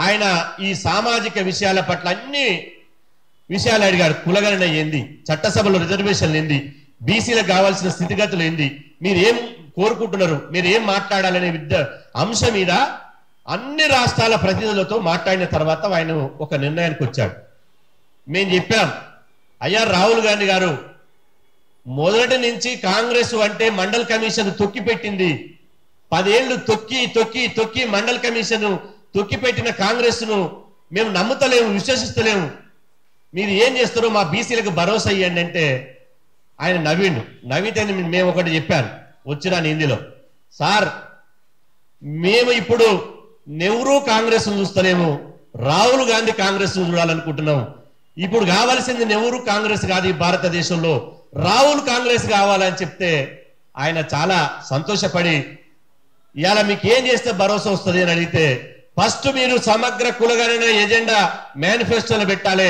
ఆయన ఈ సామాజిక విషయాల పట్ల అన్ని విషయాలు అడిగాడు. కులగణన ఏంది, చట్టసభలో రిజర్వేషన్లు ఏంది, బీసీలకు కావాల్సిన స్థితిగతులు ఏంది, మీరు ఏం కోరుకుంటున్నారు, మీరు ఏం మాట్లాడాలనే అంశం మీద అన్ని రాష్ట్రాల ప్రతినిధులతో మాట్లాడిన తర్వాత ఆయన ఒక నిర్ణయానికి వచ్చాడు. మేము చెప్పాం, అయ్యా రాహుల్ గాంధీ గారు, మొదటి నుంచి కాంగ్రెస్ అంటే మండల్ కమిషన్ తొక్కి పెట్టింది. 10 ఏళ్లు తొక్కి తొక్కి తొక్కి మండల్ కమిషన్ తొక్కి పెట్టిన కాంగ్రెస్ ను మేము నమ్ముతలేము, విశ్వసిస్తలేము. మీరు ఏం చేస్తారో మా బీసీలకు భరోసా ఇవ్వండి అంటే ఆయన నవ్విండు. నవ్వితే మేము ఒకటి చెప్పాను వచ్చిరాని హిందీలో, సార్ మేము ఇప్పుడు నెహ్రూ కాంగ్రెస్ చూస్తలేము, రాహుల్ గాంధీ కాంగ్రెస్ చూడాలనుకుంటున్నాం. ఇప్పుడు కావాల్సింది నెహ్రూ కాంగ్రెస్ కాదు, ఈ భారతదేశంలో రాహుల్ కాంగ్రెస్ కావాలని చెప్తే ఆయన చాలా సంతోషపడి, ఇవాళ మీకు ఏం చేస్తే భరోసా వస్తుంది అని అడిగితే, ఫస్ట్ మీరు సమగ్ర కులగణన ఎజెండా మేనిఫెస్టోలో పెట్టాలి,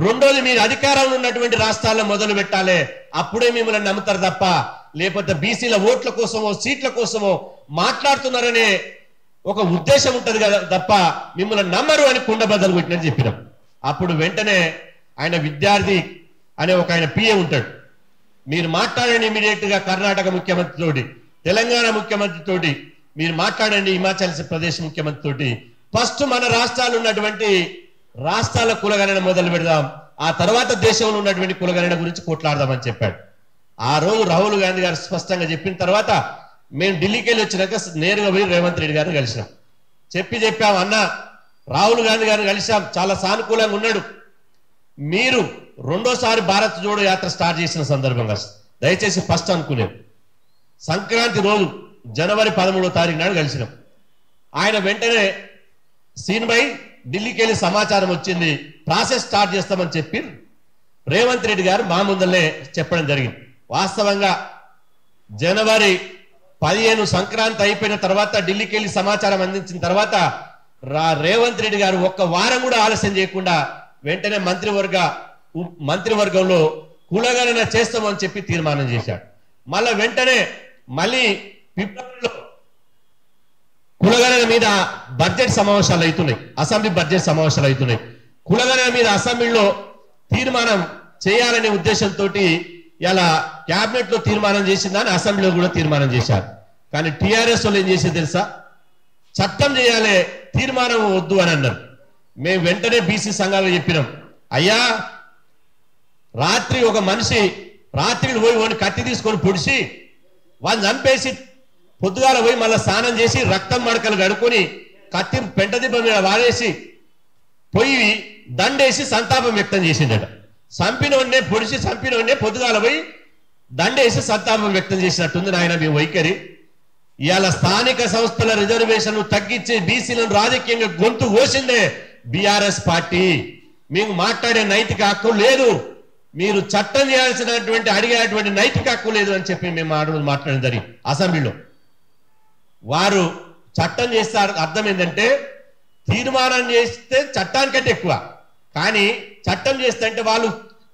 రెండోది మీరు అధికారంలో ఉన్నటువంటి రాష్ట్రాల్లో మొదలు పెట్టాలి, అప్పుడే మిమ్మల్ని నమ్ముతారు తప్ప లేకపోతే బీసీల ఓట్ల కోసమో సీట్ల కోసమో మాట్లాడుతున్నారనే ఒక ఉద్దేశం ఉంటది కదా తప్ప మిమ్మల్ని నమ్మరు అని కుండబద్దలు కొట్టినట్టు చెప్పినాం. అప్పుడు వెంటనే ఆయన విద్యార్థి అనే ఒక ఆయన పిఏ ఉంటాడు, మీరు మాట్లాడండి ఇమీడియట్ గా కర్ణాటక ముఖ్యమంత్రి తోటి, తెలంగాణ ముఖ్యమంత్రి తోటి మీరు మాట్లాడండి, హిమాచల్ ప్రదేశ్ ముఖ్యమంత్రి తోటి, ఫస్ట్ మన రాష్ట్రాలు ఉన్నటువంటి రాష్ట్రాల కులగణన మొదలు పెడదాం, ఆ తర్వాత దేశంలో ఉన్నటువంటి కులగణన గురించి కొట్లాడదామని చెప్పాడు. ఆ రోజు రాహుల్ గాంధీ గారు స్పష్టంగా చెప్పిన తర్వాత మేము ఢిల్లీకి వెళ్ళి వచ్చినాక నేరుగా పోయి రేవంత్ రెడ్డి గారిని కలిసినాం. చెప్పాం, అన్న రాహుల్ గాంధీ గారిని కలిసాం, చాలా సానుకూలంగా ఉన్నాడు, మీరు రెండోసారి భారత్ జోడో యాత్ర స్టార్ట్ చేసిన సందర్భంగా దయచేసి ఫస్ట్ అనుకునేది సంక్రాంతి రోజు జనవరి 13వ తారీఖు నాడు కలిసినాం. ఆయన వెంటనే సీన్ బై ఢిల్లీకి వెళ్ళి సమాచారం వచ్చింది, ప్రాసెస్ స్టార్ట్ చేస్తామని చెప్పి రేవంత్ రెడ్డి గారు మా ముందరనే చెప్పడం జరిగింది. వాస్తవంగా జనవరి 15 సంక్రాంతి అయిపోయిన తర్వాత ఢిల్లీకి వెళ్ళి సమాచారం అందించిన తర్వాత రేవంత్ రెడ్డి గారు ఒక్క వారం కూడా ఆలస్యం చేయకుండా వెంటనే మంత్రివర్గంలో కులగణన చేస్తామని చెప్పి తీర్మానం చేశాడు. వెంటనే మళ్ళీ ఫిబ్రవరిలో కులగణన మీద బడ్జెట్ సమావేశాలు అవుతున్నాయి, అసెంబ్లీ బడ్జెట్ సమావేశాలు అవుతున్నాయి. కులగణన మీద అసెంబ్లీలో తీర్మానం చేయాలనే ఉద్దేశంతో ఇలా క్యాబినెట్ లో తీర్మానం చేసిందని అసెంబ్లీలో కూడా తీర్మానం చేశారు. కానీ టిఆర్ఎస్ వాళ్ళు ఏం చేసేది తెలుసా, చట్టం చేయాలి, తీర్మానం వద్దు అని అన్నారు. మేము వెంటనే బీసీ సంఘాలు చెప్పినాం, అయ్యా రాత్రి ఒక మనిషి రాత్రిని పోయి కత్తి తీసుకొని పొడిచి వాళ్ళు చంపేసి పొద్దుగాల పోయి మళ్ళీ స్నానం చేసి రక్తం మడకలు కడుక్కొని కత్తి పెంట దిబ్బ మీద వాడేసి పోయి దండేసి సంతాపం వ్యక్తం చేసిందట. చంపినోడ్నే పొడిచి చంపినోడ్నే పొద్దుగాల పోయి దండేసి సంతాపం వ్యక్తం చేసినట్టుంది నాయన మీ వైఖరి. ఇవాళ స్థానిక సంస్థల రిజర్వేషన్లు తగ్గించి బీసీలను రాజకీయంగా గొంతు కోసిందే బీఆర్ఎస్ పార్టీ. మీకు మాట్లాడే నైతిక హక్కు లేదు, మీరు చట్టం చేయాల్సినటువంటి అడిగేటువంటి నైతిక హక్కు లేదు అని చెప్పి మేము మాట్లాడడం జరిగింది అసెంబ్లీలో. వారు చట్టం చేస్తారు, అర్థం ఏంటంటే తీర్మానం చేస్తే చట్టానికంటే ఎక్కువ, కానీ చట్టం చేస్తే అంటే వాళ్ళు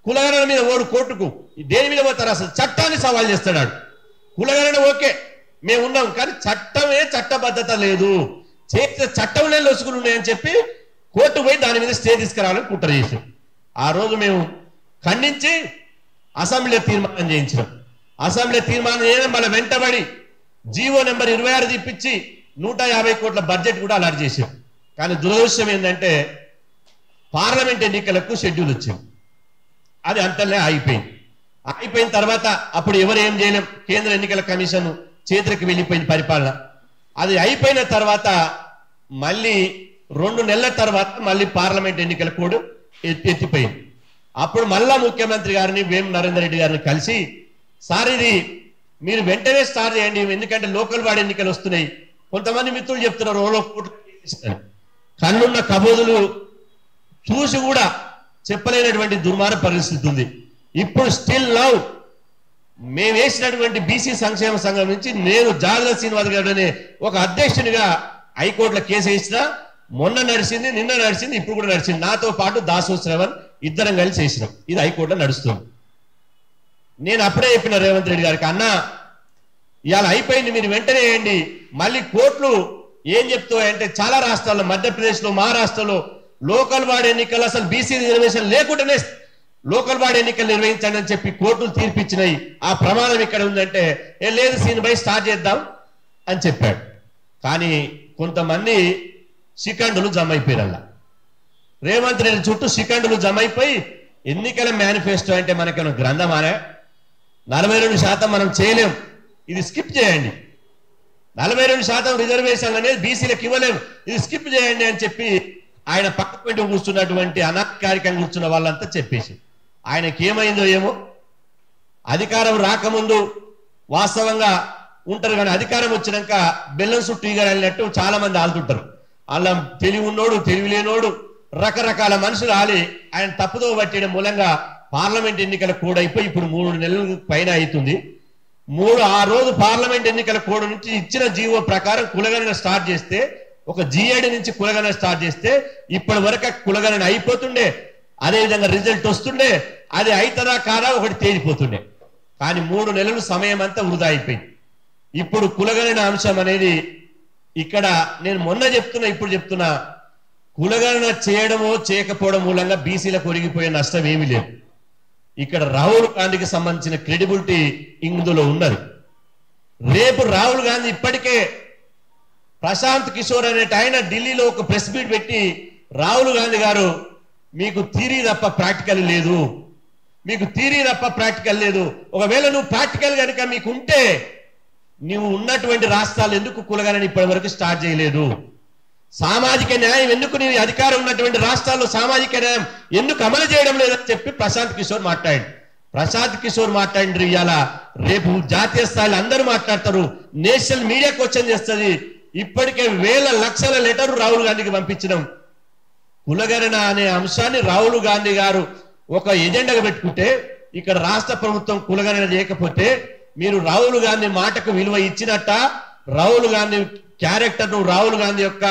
కులగణన మీద ఓడు కోర్టుకు దేని మీద పోతారు, అసలు చట్టాన్ని సవాల్ చేస్తున్నాడు. కులగణన ఓకే మేము ఉన్నాం, కానీ చట్టమే చట్టబద్ధత లేదు, చేస్తే చట్టంలో లొసుగులు ఉన్నాయని చెప్పి కోర్టు పోయి దాని మీద స్టే తీసుకురావాలని కుట్ర చేసాం. ఆ రోజు మేము ఖండించి అసెంబ్లీలో తీర్మానం చేయించినాం. అసెంబ్లీ తీర్మానం చేయడం మళ్ళీ వెంటబడి జీవో నెంబర్ 26 తిప్పించి 150 కోట్ల బడ్జెట్ కూడా అలాట్ చేసాం. కానీ దురదృష్టం ఏంటంటే పార్లమెంట్ ఎన్నికలకు షెడ్యూల్ వచ్చింది, అది అంతనే ఆగిపోయిన తర్వాత అప్పుడు ఎవరు ఏం చేయలేం, కేంద్ర ఎన్నికల కమిషన్ చేతులకు వెళ్ళిపోయింది పరిపాలన. అది అయిపోయిన తర్వాత మళ్ళీ 2 నెలల తర్వాత మళ్ళీ పార్లమెంట్ ఎన్నికల కోడ్ ఎత్తిపోయింది. అప్పుడు మళ్ళా ముఖ్యమంత్రి గారిని వేం నరేందర్ రెడ్డి గారిని కలిసి, సార్ ఇది మీరు వెంటనే స్టార్ట్ చేయండి, ఎందుకంటే లోకల్ బాడీ ఎన్నికలు వస్తున్నాయి, కొంతమంది మిత్రులు చెప్తున్నారు ఓలో కన్నున్న కబోదులు చూసి కూడా చెప్పలేనటువంటి దుర్మార్గ పరిస్థితి ఉంది. ఇప్పుడు స్టిల్ నౌ మేము వేసినటువంటి బీసీ సంక్షేమ సంఘం నుంచి నేను జాగ్రత్త శ్రీనివాస్ గారు అనే ఒక అధ్యక్షునిగా హైకోర్టులో కేసు వేసినా, మొన్న నడిచింది, నిన్న నడిచింది, ఇప్పుడు కూడా నడిచింది. నాతో పాటు దాసు శ్రవణ్ ఇద్దరం కలిసి చేసినాం. ఇది హైకోర్టులో నడుస్తుంది. నేను అప్పుడే చెప్పిన రేవంత్ రెడ్డి గారికి, అన్న ఇవాళ అయిపోయింది, మీరు వెంటనే వేయండి, మళ్ళీ కోర్టులు ఏం చెప్తాయంటే చాలా రాష్ట్రాల్లో మధ్యప్రదేశ్లో మహారాష్ట్రలో లోకల్ బాడీ ఎన్నికలు అసలు బీసీ రిజర్వేషన్ లేకుండానే లోకల్ బాడీ ఎన్నికలు నిర్వహించండి అని చెప్పి కోర్టులు తీర్పిచ్చినాయి. ఆ ప్రమాణం ఇక్కడ ఉందంటే లేదు సీన్ బై స్టార్ట్ చేద్దాం అని చెప్పాడు. కానీ కొంతమంది శిఖండులు జమ అయిపోయారు. రేవంత్ రెడ్డి చుట్టూ శిఖండులు జమ అయిపోయి ఎన్నికల మేనిఫెస్టో అంటే మనకేమైనా గ్రంథమానే 42% మనం చేయలేం, ఇది స్కిప్ చేయండి, 42% రిజర్వేషన్ అనేది బీసీలకు ఇవ్వలేము, ఇది స్కిప్ చేయండి అని చెప్పి ఆయన పక్క పెట్టి కూర్చున్నటువంటి అనాధికారికంగా కూర్చున్న వాళ్ళంతా చెప్పేసి ఆయనకి ఏమైందో ఏమో. అధికారం రాకముందు వాస్తవంగా ఉంటారు కానీ అధికారం వచ్చినాక బెల్లం చుట్టూ ఈగలినట్టు చాలా మంది ఆలుతుంటారు. అలా తెలివి ఉన్నోడు తెలివి లేనోడు రకరకాల మనుషులు ఆలి ఆయన తప్పుదో పట్టడం మూలంగా పార్లమెంట్ ఎన్నికల కోడ్ అయిపోయి ఇప్పుడు 3 నెలల పైన అవుతుంది. ఆ రోజు పార్లమెంట్ ఎన్నికల కోడ్ నుంచి ఇచ్చిన జీవో ప్రకారం కులగణన స్టార్ట్ చేస్తే ఒక జిఏడి నుంచి కులగణన స్టార్ట్ చేస్తే ఇప్పటి వరకు కులగణన అయిపోతుండే, అదేవిధంగా రిజల్ట్ వస్తుండే, అది అవుతుందా కాదా ఒకటి తేలిపోతుండే. కానీ 3 నెలలు సమయం అంతా వృధా అయిపోయింది. ఇప్పుడు కులగణన అంశం అనేది ఇక్కడ నేను మొన్న చెప్తున్నా ఇప్పుడు చెప్తున్నా, కులగణన చేయడమో చేయకపోవడం మూలంగా బీసీలకు ఒరిగిపోయే నష్టం ఏమీ లేదు. ఇక్కడ రాహుల్ గాంధీకి సంబంధించిన క్రెడిబిలిటీ ఇందులో ఉన్నది. రేపు రాహుల్ గాంధీ ఇప్పటికే ప్రశాంత్ కిషోర్ అనేట ఆయన ఢిల్లీలో ఒక ప్రెస్ మీట్ పెట్టి రాహుల్ గాంధీ గారు మీకు థియరీ తప్ప ప్రాక్టికల్ లేదు, మీకు థియరీ తప్ప ప్రాక్టికల్ లేదు, ఒకవేళ నువ్వు ప్రాక్టికల్ కనుక మీకు ఉంటే నువ్వు ఉన్నటువంటి రాష్ట్రాలు ఎందుకు కులగణన ఇప్పటి వరకు స్టార్ట్ చేయలేదు, సామాజిక న్యాయం ఎందుకు నీ అధికారం ఉన్నటువంటి రాష్ట్రాల్లో సామాజిక న్యాయం ఎందుకు అమలు చేయడం లేదని చెప్పి ప్రశాంత్ కిషోర్ మాట్లాడిండ్రు. ఇవాళ రేపు జాతీయ స్థాయిలో అందరూ మాట్లాడతారు, నేషనల్ మీడియా క్వశ్చన్ చేస్తుంది. ఇప్పటికే వేల లక్షల లెటర్ రాహుల్ గాంధీకి పంపించడం. కులగణన అనే అంశాన్ని రాహుల్ గాంధీ గారు ఒక ఎజెండాగా పెట్టుకుంటే ఇక్కడ రాష్ట్ర ప్రభుత్వం కులగణన చేయకపోతే మీరు రాహుల్ గాంధీ మాటకు విలువ ఇచ్చినట్ట, రాహుల్ గాంధీ క్యారెక్టర్ ను రాహుల్ గాంధీ యొక్క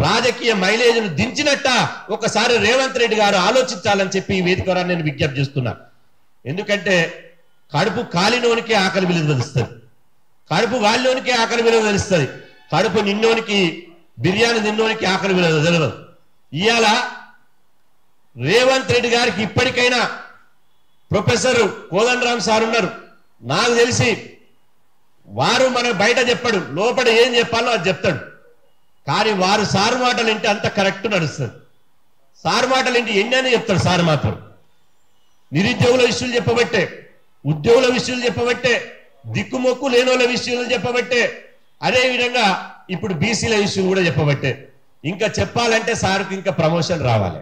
రాజకీయ మైలేజ్ ను దించినట్ట ఒకసారి రేవంత్ రెడ్డి గారు ఆలోచించాలని చెప్పి ఈ వేదిక ద్వారా నేను విజ్ఞప్తి చేస్తున్నా. ఎందుకంటే కడుపు కాలినోనికే ఆకలి విలువ తెలుస్తుంది, కడుపు గాలిలోనికే ఆకలి విలువ తెలుస్తుంది, కడుపు నిన్నోనికి బిర్యానీ తిన్నోనికి ఆకలి విలువ తెలియదు. ఇవాళ రేవంత్ రెడ్డి గారికి ఇప్పటికైనా ప్రొఫెసర్ కోదండరామ్ సార్ ఉన్నారు, నాకు తెలిసి వారు మన బయట చెప్పాడు, లోపల ఏం చెప్పాలో అది చెప్తాడు. కానీ వారు సార్ మాటలు వింటే అంత కరెక్ట్ నడుస్తుంది. సార్ మాటలు వింటే ఎన్నని చెప్తాడు. సార్ మాత్రం నిరుద్యోగుల విషయాలు చెప్పబట్టే, ఉద్యోగుల విషయాలు చెప్పబట్టే, దిక్కుమొక్కు లేనోళ్ళ విషయాలు చెప్పబట్టే, అదేవిధంగా ఇప్పుడు బీసీల విషయం కూడా చెప్పబట్టే. ఇంకా చెప్పాలంటే సార్కి ఇంకా ప్రమోషన్ రావాలి.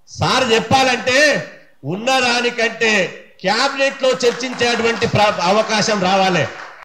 సార్ చెప్పాలంటే ఉన్నదానికంటే క్యాబినెట్ లో చర్చించేటువంటి అవకాశం రావాలి.